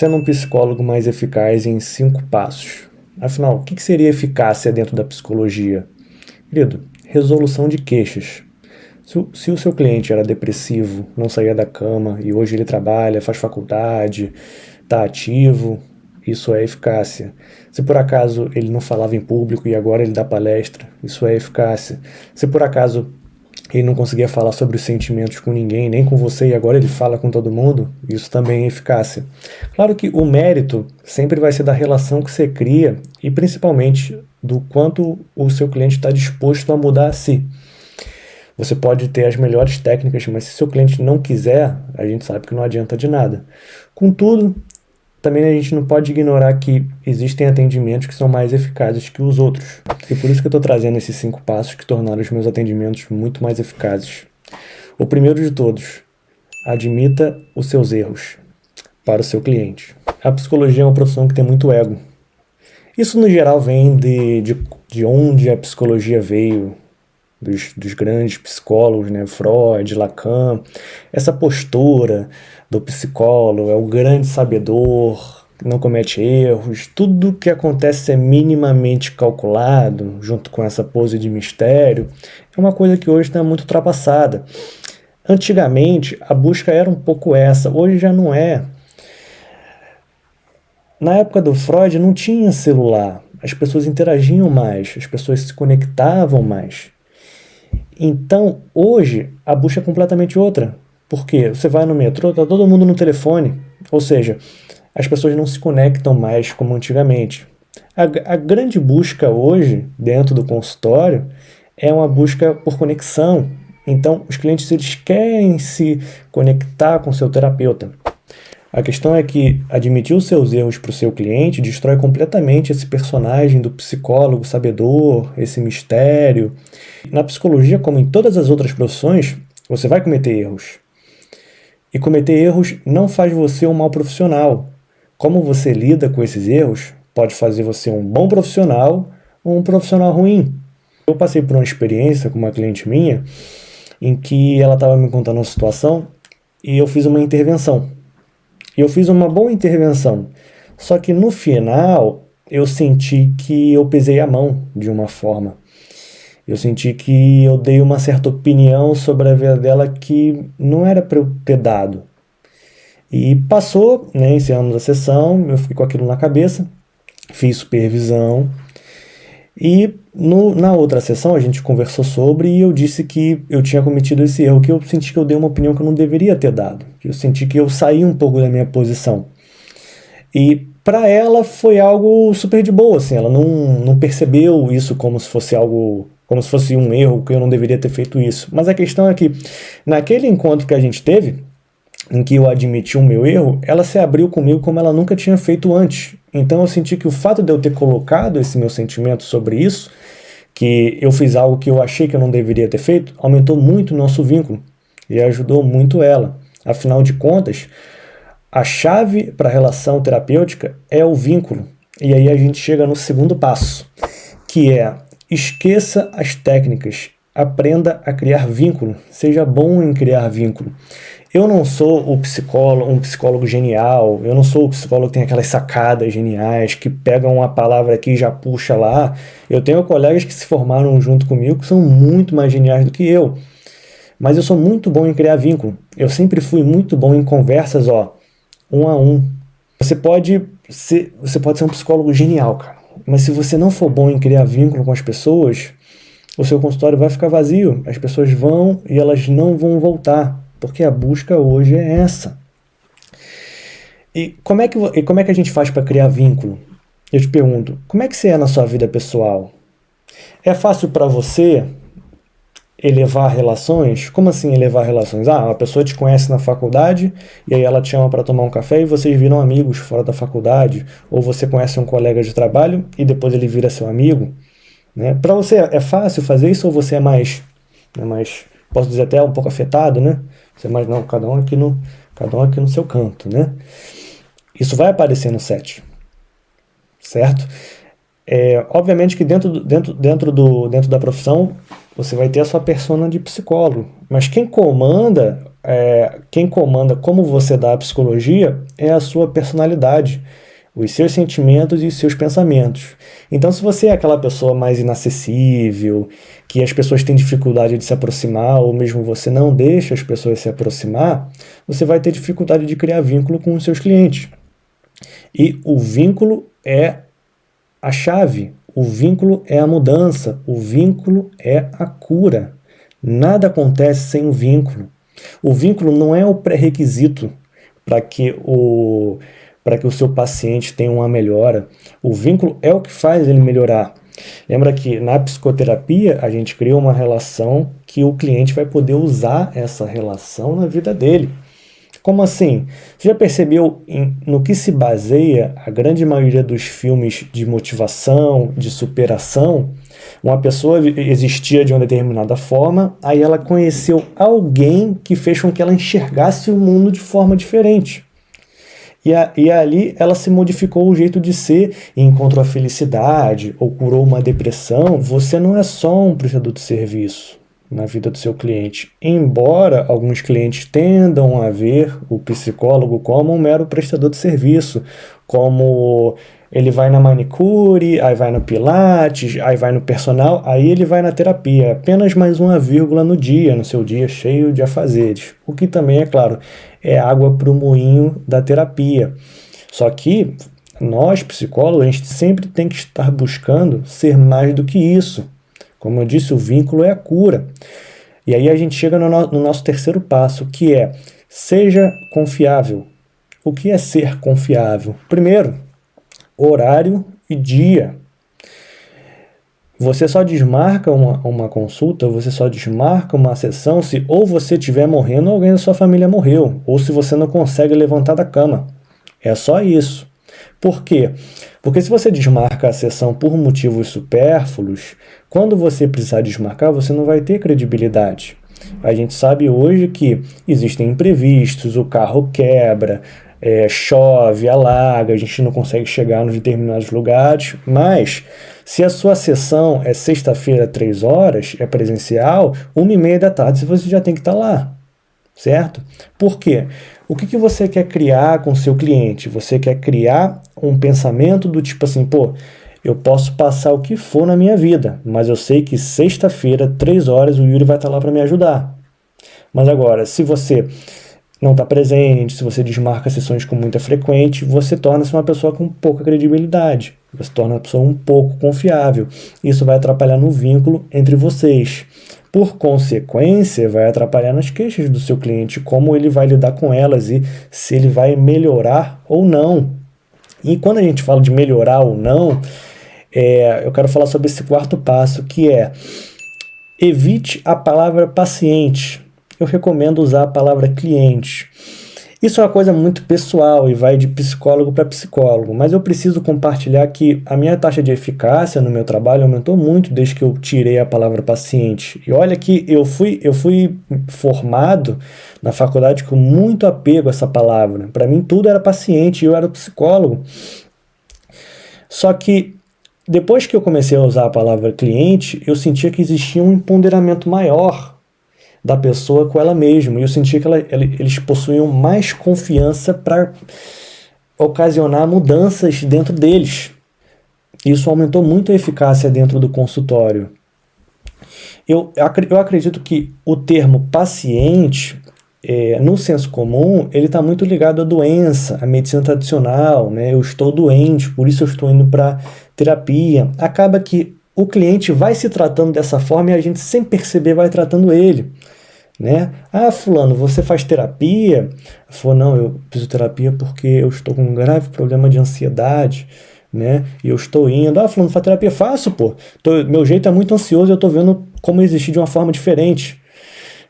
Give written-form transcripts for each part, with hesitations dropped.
sendo um psicólogo mais eficaz em 5 passos. Afinal, o que seria eficácia dentro da psicologia? Querido, resolução de queixas. Se o seu cliente era depressivo, não saía da cama e hoje ele trabalha, faz faculdade, está ativo, isso é eficácia. Se por acaso ele não falava em público e agora ele dá palestra, isso é eficácia. Se por acaso ele não conseguia falar sobre os sentimentos com ninguém, nem com você, e agora ele fala com todo mundo, isso também é eficácia. Claro que o mérito sempre vai ser da relação que você cria e principalmente do quanto o seu cliente está disposto a mudar a si. Você pode ter as melhores técnicas, mas se seu cliente não quiser, a gente sabe que não adianta de nada. Contudo, também a gente não pode ignorar que existem atendimentos que são mais eficazes que os outros. E por isso que eu estou trazendo esses 5 passos que tornaram os meus atendimentos muito mais eficazes. O primeiro de todos, admita os seus erros para o seu cliente. A psicologia é uma profissão que tem muito ego. Isso, no geral, vem de onde a psicologia veio, dos grandes psicólogos, né? Freud, Lacan, essa postura do psicólogo é o grande sabedor, não comete erros, tudo que acontece é minimamente calculado, junto com essa pose de mistério, é uma coisa que hoje está muito ultrapassada. Antigamente, a busca era um pouco essa, hoje já não é. Na época do Freud não tinha celular, as pessoas interagiam mais, as pessoas se conectavam mais. Então, hoje, a busca é completamente outra. Porque você vai no metrô, está todo mundo no telefone. Ou seja, as pessoas não se conectam mais como antigamente. A grande busca hoje, dentro do consultório, é uma busca por conexão. Então, os clientes eles querem se conectar com o seu terapeuta. A questão é que admitir os seus erros para o seu cliente destrói completamente esse personagem do psicólogo sabedor, esse mistério. Na psicologia, como em todas as outras profissões, você vai cometer erros. E cometer erros não faz você um mau profissional. Como você lida com esses erros pode fazer você um bom profissional ou um profissional ruim. Eu passei por uma experiência com uma cliente minha em que ela estava me contando uma situação e eu fiz uma intervenção. E eu fiz uma boa intervenção, só que no final eu senti que eu pesei a mão de uma forma. Eu senti que eu dei uma certa opinião sobre a vida dela que não era para eu ter dado. E passou, né, encerramos a sessão, eu fiquei com aquilo na cabeça, fiz supervisão. E na outra sessão a gente conversou sobre e eu disse que eu tinha cometido esse erro, que eu senti que eu dei uma opinião que eu não deveria ter dado. Que eu senti que eu saí um pouco da minha posição. E para ela foi algo super de boa, assim, ela não percebeu isso como se fosse algo, como se fosse um erro, que eu não deveria ter feito isso. Mas a questão é que naquele encontro que a gente teve, em que eu admiti o meu erro, ela se abriu comigo como ela nunca tinha feito antes. Então eu senti que o fato de eu ter colocado esse meu sentimento sobre isso, que eu fiz algo que eu achei que eu não deveria ter feito, aumentou muito o nosso vínculo e ajudou muito ela. Afinal de contas, a chave para a relação terapêutica é o vínculo. E aí a gente chega no segundo passo, que é esqueça as técnicas, aprenda a criar vínculo, seja bom em criar vínculo. Eu não sou um psicólogo genial, eu não sou o psicólogo que tem aquelas sacadas geniais, que pegam uma palavra aqui e já puxa lá. Eu tenho colegas que se formaram junto comigo que são muito mais geniais do que eu. Mas eu sou muito bom em criar vínculo. Eu sempre fui muito bom em conversas, um a um. Você pode ser um psicólogo genial, cara. Mas se você não for bom em criar vínculo com as pessoas, o seu consultório vai ficar vazio. As pessoas vão e elas não vão voltar. Porque a busca hoje é essa. E como é que a gente faz para criar vínculo? Eu te pergunto, como é que você é na sua vida pessoal? É fácil para você elevar relações? Como assim elevar relações? Uma pessoa te conhece na faculdade e aí ela te chama para tomar um café e vocês viram amigos fora da faculdade. Ou você conhece um colega de trabalho e depois ele vira seu amigo. Né? Para você é fácil fazer isso ou você é mais, posso dizer até um pouco afetado, né? Você mais não, cada um aqui no seu canto, né? Isso vai aparecer no set, certo? Obviamente que dentro da profissão você vai ter a sua persona de psicólogo, mas quem comanda quem comanda como você dá a psicologia é a sua personalidade, os seus sentimentos e os seus pensamentos. Então, se você é aquela pessoa mais inacessível, que as pessoas têm dificuldade de se aproximar, ou mesmo você não deixa as pessoas se aproximar, você vai ter dificuldade de criar vínculo com os seus clientes. E o vínculo é a chave, o vínculo é a mudança, o vínculo é a cura. Nada acontece sem o vínculo. O vínculo não é o pré-requisito para que o seu paciente tenha uma melhora. O vínculo é o que faz ele melhorar. Lembra que na psicoterapia a gente cria uma relação que o cliente vai poder usar essa relação na vida dele. Como assim? Você já percebeu no que se baseia a grande maioria dos filmes de motivação, de superação? Uma pessoa existia de uma determinada forma, aí ela conheceu alguém que fez com que ela enxergasse o mundo de forma diferente. E ali ela se modificou o jeito de ser e encontrou a felicidade ou curou uma depressão. Você não é só um prestador de serviço na vida do seu cliente. Embora alguns clientes tendam a ver o psicólogo como um mero prestador de serviço, como ele vai na manicure, aí vai no pilates, aí vai no personal, aí ele vai na terapia. Apenas mais uma vírgula no dia, no seu dia cheio de afazeres. O que também, é claro, é água para o moinho da terapia. Só que nós, psicólogos, a gente sempre tem que estar buscando ser mais do que isso. Como eu disse, o vínculo é a cura. E aí a gente chega no nosso terceiro passo, que é seja confiável. O que é ser confiável? Primeiro, horário e dia. Você só desmarca uma consulta, você só desmarca uma sessão se ou você estiver morrendo ou alguém da sua família morreu, ou se você não consegue levantar da cama. É só isso. Por quê? Porque se você desmarca a sessão por motivos supérfluos, quando você precisar desmarcar, você não vai ter credibilidade. A gente sabe hoje que existem imprevistos, o carro quebra, chove, alaga, a gente não consegue chegar nos determinados lugares, mas se a sua sessão é sexta-feira, 3 horas, é presencial, 1h30 da tarde você já tem que estar lá, certo? Por quê? O que você quer criar com o seu cliente? Você quer criar um pensamento do tipo assim, pô, eu posso passar o que for na minha vida, mas eu sei que sexta-feira, 3 horas, o Yuri vai estar lá para me ajudar. Mas agora, se você não está presente, se você desmarca sessões com muita frequência, você torna-se uma pessoa com pouca credibilidade. Você torna a pessoa um pouco confiável. Isso vai atrapalhar no vínculo entre vocês. Por consequência, vai atrapalhar nas queixas do seu cliente, como ele vai lidar com elas e se ele vai melhorar ou não. E quando a gente fala de melhorar ou não, eu quero falar sobre esse quarto passo, que é evite a palavra paciente. Eu recomendo usar a palavra cliente. Isso é uma coisa muito pessoal e vai de psicólogo para psicólogo, mas eu preciso compartilhar que a minha taxa de eficácia no meu trabalho aumentou muito desde que eu tirei a palavra paciente. E olha que eu fui formado na faculdade com muito apego a essa palavra. Para mim tudo era paciente e eu era psicólogo. Só que depois que eu comecei a usar a palavra cliente, eu sentia que existia um empoderamento maior da pessoa com ela mesma. E eu sentia que eles possuíam mais confiança para ocasionar mudanças dentro deles. Isso aumentou muito a eficácia dentro do consultório. Eu acredito que o termo paciente, no senso comum, ele está muito ligado à doença, à medicina tradicional, né? Eu estou doente, por isso eu estou indo para terapia. Acaba que o cliente vai se tratando dessa forma e a gente, sem perceber, vai tratando ele, né? Ah, fulano, você faz terapia? Falou, não, eu preciso de terapia porque eu estou com um grave problema de ansiedade, né? E eu estou indo. Ah, fulano, faz terapia? Faço, pô. Meu jeito é muito ansioso e eu estou vendo como existir de uma forma diferente,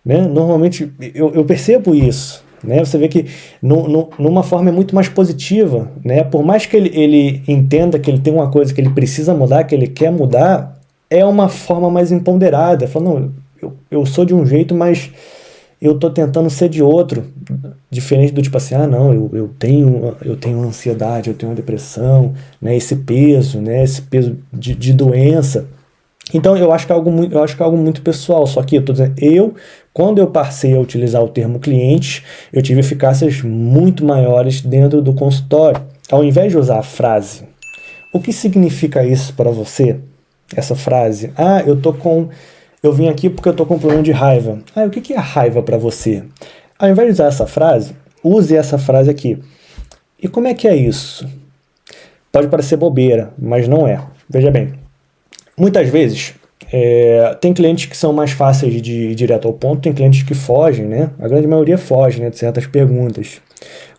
né? Normalmente, eu percebo isso, né? Você vê que numa forma é muito mais positiva, né? Por mais que ele entenda que ele tem uma coisa que ele precisa mudar, que ele quer mudar, é uma forma mais empoderada. Fala, não, eu sou de um jeito, mas eu tô tentando ser de outro, diferente do tipo assim, ah não, eu tenho ansiedade, eu tenho uma depressão, né? Esse peso de doença. Então eu acho que é algo muito pessoal, só que eu tô dizendo, quando eu passei a utilizar o termo cliente, eu tive eficácias muito maiores dentro do consultório. Ao invés de usar a frase, o que significa isso para você? Essa frase, eu vim aqui porque eu tô com um problema de raiva. O que é raiva para você? Ao invés de usar essa frase, use essa frase aqui. E como é que é isso? Pode parecer bobeira, mas não é. Veja bem, muitas vezes tem clientes que são mais fáceis de ir direto ao ponto, tem clientes que fogem, né? A grande maioria foge, né, de certas perguntas.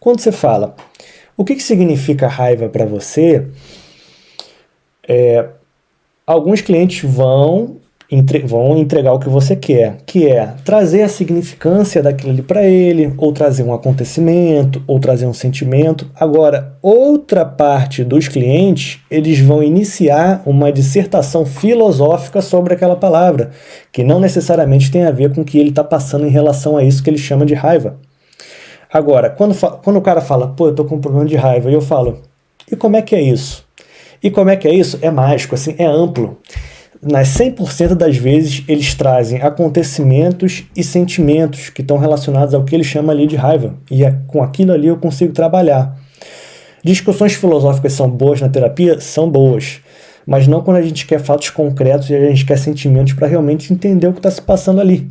Quando você fala, o que significa raiva para você? Alguns clientes vão entregar o que você quer, que é trazer a significância daquilo ali para ele, ou trazer um acontecimento, ou trazer um sentimento. Agora, outra parte dos clientes, eles vão iniciar uma dissertação filosófica sobre aquela palavra, que não necessariamente tem a ver com o que ele está passando em relação a isso que ele chama de raiva. Agora, quando o cara fala, eu tô com um problema de raiva, e eu falo, e como é que é isso? E como é que é isso? É mágico, assim, é amplo. Nas 100% das vezes, eles trazem acontecimentos e sentimentos que estão relacionados ao que ele chama ali de raiva. E com aquilo ali eu consigo trabalhar. Discussões filosóficas são boas na terapia? São boas. Mas não quando a gente quer fatos concretos e a gente quer sentimentos para realmente entender o que está se passando ali.